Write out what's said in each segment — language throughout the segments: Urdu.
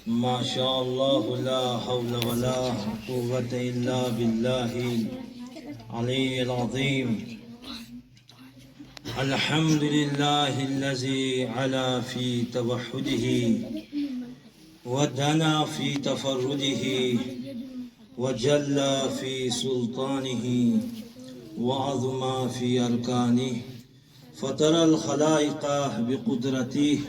ما شاء الله لا حول ولا قوة إلا بالله العلي العظيم. الحمد لله الذي علا في توحده ودنا في تفرده وجل في سلطانه وعظم في أركانه، فطر الخلائق بقدرته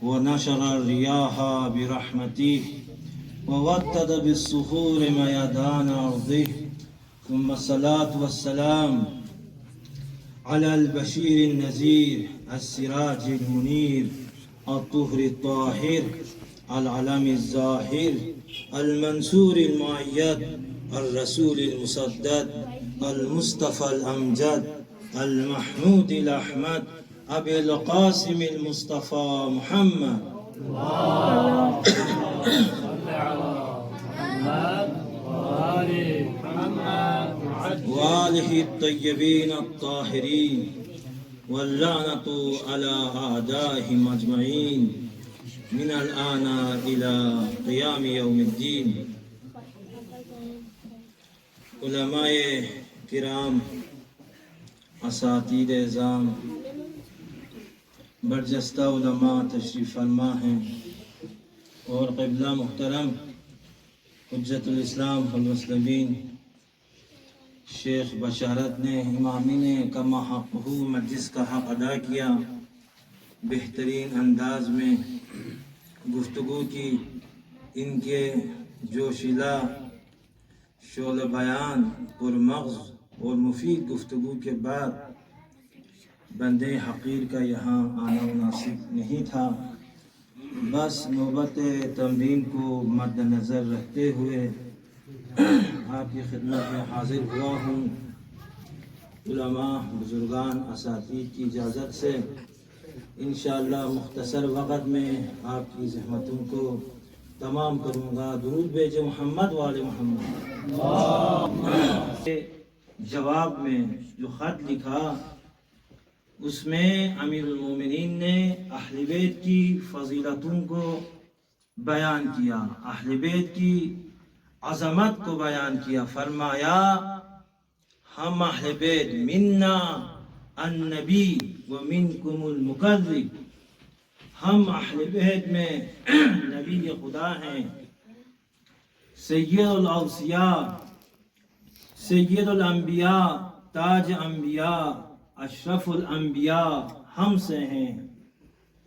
ونشر الرياح برحمته ووتد بالصخور ميدان أرضه. ثم الصلاة والسلام على البشير النذير السراج المنير الطهر الطاهر العلم الزاهر المنصور المؤيد الرسول المسدد المصطفى الأمجد المحمود الأحمد أبي القاسم المصطفى محمد. اللهم صل على محمد وآل محمد وآله الطيبين الطاهرين، واللعنة على أعدائهم أجمعين من الآن إلى قيام يوم الدين. علماء کرام، اساتید اعظام، برجستہ علماء تشریف فرما ہیں، اور قبلہ محترم حجت الاسلام والمسلمین شیخ بشارت نے امامی نے کما حقہ مجلس کا حق ادا کیا، بہترین انداز میں گفتگو کی. ان کے جوشیلا شعلہ بیان پر مغز اور مفید گفتگو کے بعد بندے حقیر کا یہاں آنا مناسب نہیں تھا. بس نوبت تمرین کو مد نظر رکھتے ہوئے آپ کی خدمت میں حاضر ہوا ہوں. علماء، بزرگان، اساتید کی اجازت سے انشاءاللہ مختصر وقت میں آپ کی زحمتوں کو تمام کروں گا. درود بھیجے محمد وآل محمد. جواب میں جو خط لکھا اس میں امیر المومنین نے اہل بیت کی فضیلتوں کو بیان کیا، اہل بیت کی عظمت کو بیان کیا. فرمایا ہم اہل بیت منا النبی ومنکم المکذب، ہم اہل بیت میں نبی خدا ہیں، سید الاوصیاء، سید الانبیاء، تاج انبیاء، اشرف الانبیاء ہم سے ہیں.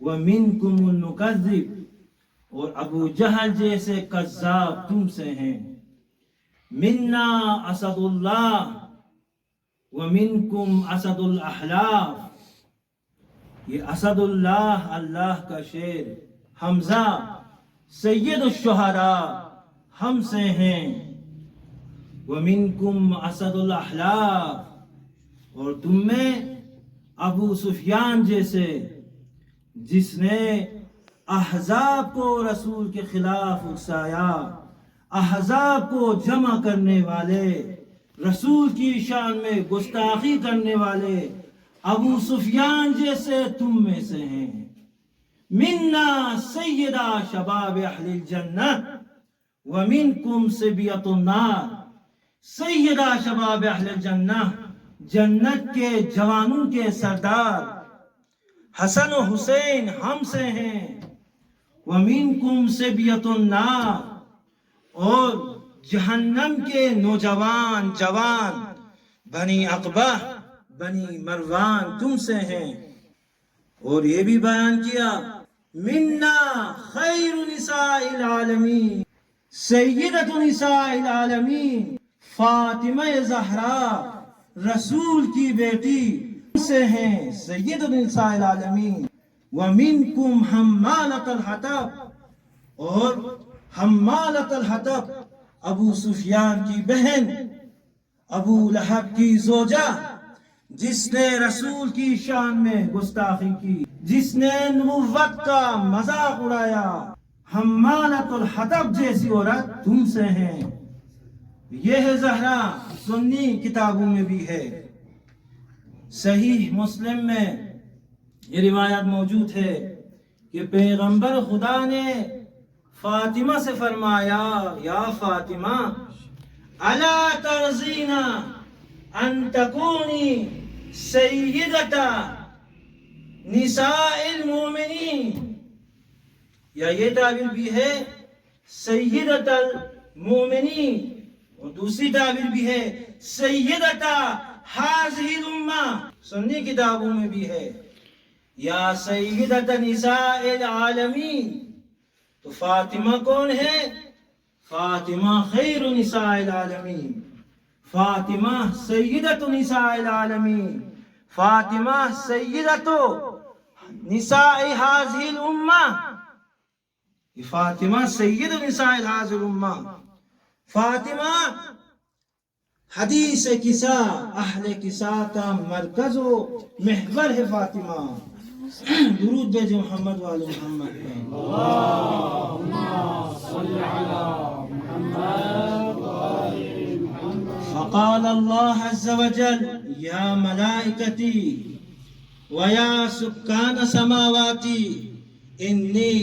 ومنکم المکذب، اور ابو جہل جیسے کذاب تم سے ہیں. منا اسد اللہ ومنکم اسد الاحلاف، یہ اسد اللہ، اللہ کا شیر حمزہ سید الشہداء ہم سے ہیں. ومنکم اسد الاحلاف، اور تم میں ابو سفیان جیسے جس نے احزاب کو رسول کے خلاف اکسایا، احزاب کو جمع کرنے والے، رسول کی شان میں گستاخی کرنے والے ابو سفیان جیسے تم میں سے ہیں. منا سیدہ شباب اہل الجنہ ومنکم سبیۃ النار، سیدہ شباب اہل الجنہ، جنت کے جوانوں کے سردار حسن و حسین ہم سے ہیں. ومنکم سبیۃ النار، اور جہنم کے نوجوان جوان بنی عقبہ، بنی مروان تم سے ہیں. اور یہ بھی بیان کیا منا خیر نساء العالمین، سیدۃ نساء العالمین فاطمہ زہرا رسول کی بیٹی سے ہیں، سید نساء العالمین. ومنکم حمالۃ الحطب، اور حمالۃ الحطب ابو سفیان کی بہن، ابو لہب کی زوجہ، جس نے رسول کی شان میں گستاخی کی، جس نے نبوت کا مذاق اڑایا. حمالۃ الحطب جیسی عورت تم سے ہیں. یہ ہے زہرا، سنی کتابوں میں بھی ہے. صحیح مسلم میں یہ روایت موجود ہے کہ پیغمبر خدا نے فاطمہ سے فرمایا یا فاطمہ الا ترضین ان تکونی سیدۃ نساء المومنین، یا یہ تعبیر بھی ہے سیدۃ المومنین، اور دوسری تعبیر بھی ہے سیدۃ ہذہ الامہ، سنی کتابوں میں بھی ہے یا سیدۃ نساء العالمین۔ تو فاطمہ کون ہے؟ فاطمہ خیر نساء العالمین، فاطمہ سیدۃ نساء العالمین، فاطمہ سیدۃ نساء ہذہ الامہ، فاطمہ سید نساء ہذہ الامہ۔ فاطمہ حدیث کسا، اہل کسا کا مرکز و محور ہے فاطمہ۔ درود بھیجو محمد والے محمد پہ۔ اللهم صل على محمد وآل محمد۔ فقال الله عز وجل يا ملائكتي ويا سكان سماواتي إني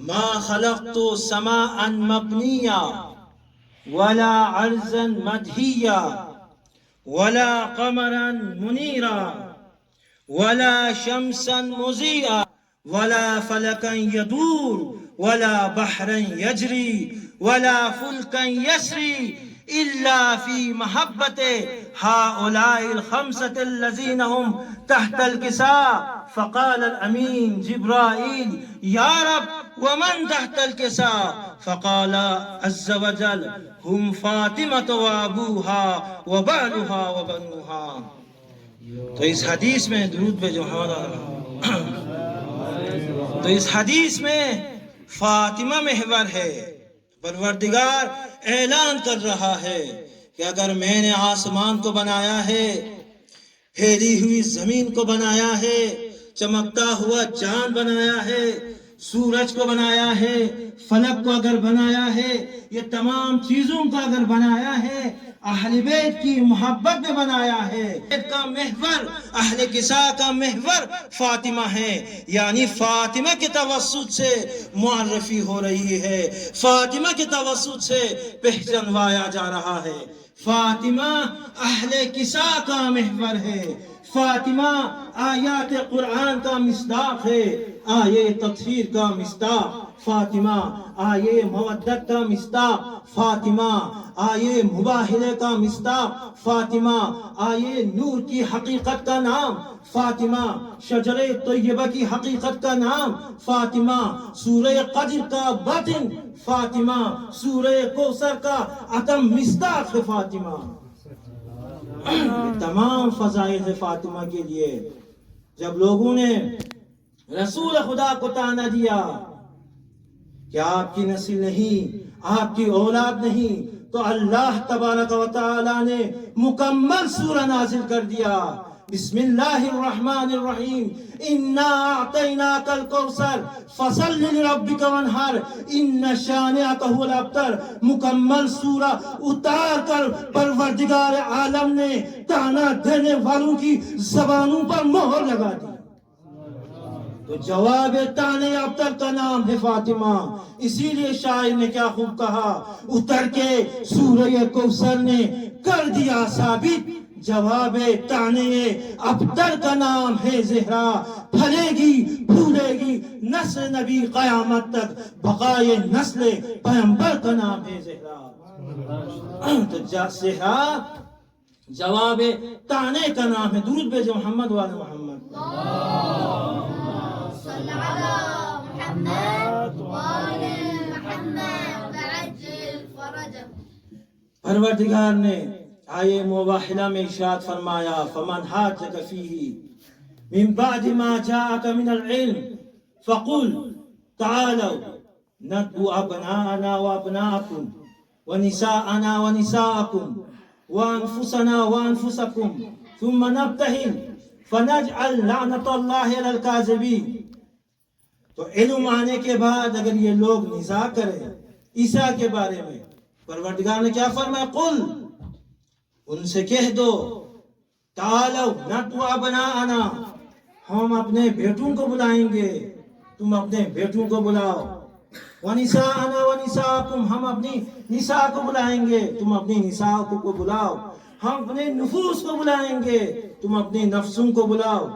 ما خلقت سماء مبنيا ولا عرضا مدهيا ولا قمرا منيرا ولا شمسا مضيئا ولا فلكا يدور ولا بحرا يجري ولا فلكا يسري إلا في محبة هؤلاء الخمسة الذين هم تحت الكساء۔ فقال الأمين جبرائيل يا رب ومن تحت الكساء؟ فقال عز وجل هم فاطمة وأبوها وبعلها وبنوها۔ تو اس حدیث میں درود پہ جو تو اس حدیث میں فاطمہ محور ہے۔ پروردگار اعلان کر رہا ہے کہ اگر میں نے آسمان کو بنایا ہے، پھیلی ہوئی زمین کو بنایا ہے، چمکتا ہوا چاند بنایا ہے، سورج کو بنایا ہے، فلک کو اگر بنایا ہے، یہ تمام چیزوں کو اگر بنایا ہے، اہل بیت کی محبت میں بنایا ہے۔ بیت کا محور، اہل کساء کا محور فاطمہ ہے، یعنی فاطمہ کے توسط سے معرفی ہو رہی ہے، فاطمہ کے توسط سے پہچانوایا جا رہا ہے۔ فاطمہ اہل کساء کا محور ہے، فاطمہ آیات قرآن کا مصداق ہے، آیے تطہیر کا مصداق فاطمہ، آیے مودت کا مصداق فاطمہ، آیے مباہلے کا مصداق فاطمہ، آیے نور کی حقیقت کا نام فاطمہ، شجر طیبہ کی حقیقت کا نام فاطمہ، سورہ قدر کا باطن فاطمہ، سورہ کوثر کا اتم مصداق ہے فاطمہ۔ تمام فضائل ہے فاطمہ کے لیے۔ جب لوگوں نے رسول خدا کو طعنہ دیا کہ آپ کی نسل نہیں، آپ کی اولاد نہیں، تو اللہ تبارک و تعالی نے مکمل سورہ نازل کر دیا۔ بسم اللہ الرحمن الرحیم، انا اعطیناک الکوثر فصل لربک وانحر ان شانئک هو الابتر۔ مکمل سورہ اتار کر پروردگار عالم نے طعنہ دینے والوں کی زبانوں پر مہر لگا دی۔ تو جواب طعنہ ابتر کا نام ہے فاطمہ۔ اسی لیے شاعر نے کیا خوب کہا، اتر کے سورہ کوثر نے کر دیا ثابت، جواب طعنہ ابتر کا نام ہے زہرا۔ پھلے گی پھولے گی نسل نبی قیامت تک، بقائے نسل پیغمبر کا نام ہے زہرا۔ تو زہرا جواب طعنہ کا نام ہے۔ درود بھیجو محمد والے محمد۔ صل على محمد وآل محمد وعجل فرجه۔ پروردگار نے آیے مباحلہ میں ارشاد فرمایا فمن حاجک فیہ من بعد ما جاءک من العلم فقل تعالوا ندعو ابناءنا وابناءکم ونساءنا ونساءکم وانفسنا وانفسکم ثم نبتہل فنجعل لعنت اللہ علی الکاذبین۔ تو علم آنے کے بعد اگر یہ لوگ نزاع کریں عیسیٰ کے بارے میں، پروردگار نے کیا فرمایا، قل ان سے کہہ دو تعالوا ندعو ابناءنا، ہم اپنے بیٹوں کو بلائیں گے، تم اپنے بیٹوں کو بلاؤ، وَنِسَاءَنَا وَنِسَاءَكُمْ، ہم اپنی نساء کو بلائیں گے، تم اپنی نساء کو بلاؤ. ہم اپنے نفوس کو بلائیں گے، تم اپنے نفسوں کو بلاؤ.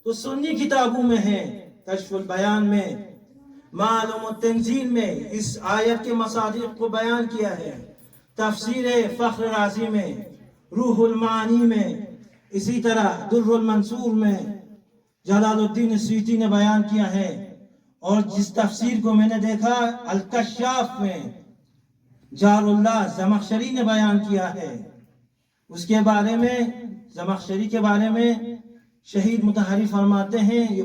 تو سنی کتابوں میں ہے، کشف البیان میں، معلوم التنزیل میں اس آیت کے مصادیق کو بیان کیا ہے. تفسیر فخر رازی میں، روح المعانی میں، اسی طرح در المنصور میں جلال الدین سیوطی نے بیان کیا ہے. اور جس تفسیر کو میں نے دیکھا الکشاف میں جار اللہ زمخشری نے بیان کیا ہے، اس کے بارے میں، زمخشری کے بارے میں شہید مطہری فرماتے ہیں یہ